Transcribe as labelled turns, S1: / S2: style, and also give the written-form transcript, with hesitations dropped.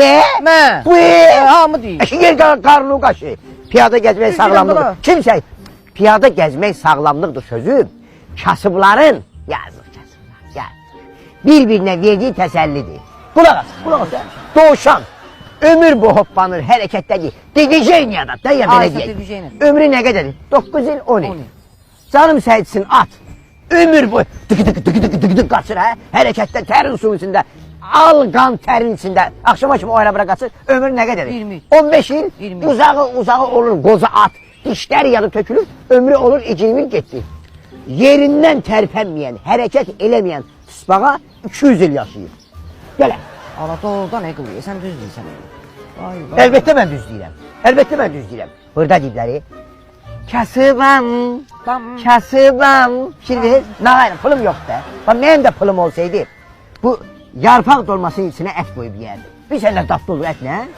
S1: Ne?
S2: Mən.
S1: Bu
S2: Hamı deyir.
S1: yer qarnı qaşı. Piyada gəzmək sağlamlıqdır. Kimsə piyada gəzmək sağlamlıqdır sözüm. Kasıbların, yazıq kasıblar, yazıq. Bir-birinə verdiyi təsəllidir. Qulaq as, qulaq as. Doğuşan ömür bu hoppanır, hərəkətdədir. Divijeniyada da ya belə deyək. Ömrü nə qədərdir? 9 il, 10 il. Canım səhidsin at. Ömür boyu dık qaçır hə? Hərəkətdə, tərin suyun içində. Al qan tərin içində. Axşama kimi o ara-bura qaçır. Ömür nə qədərdir?
S2: 20.
S1: 15 il. Uzağı olur qoza at. Dişlər yadı tökülür. Ömrü olur 20 il getdi. Yerindən tərpənməyən, hərəkət eləməyən tısbağa 200 il yaşayır. Gələ.
S2: Allah doğrudan ne qılıyor? Sən düz deyirsən.
S1: Əlbəttə mən düz deyirəm. Əlbəttə mən düz deyirəm. Burada deyibləri. Kasıbam, kasıbam. Şimdi nağayla pulum yok da. Mənim də pulum olsaydı bu yarpaq dolmasının içine et koyup yerdim. Bir senden tatlı olur et ne?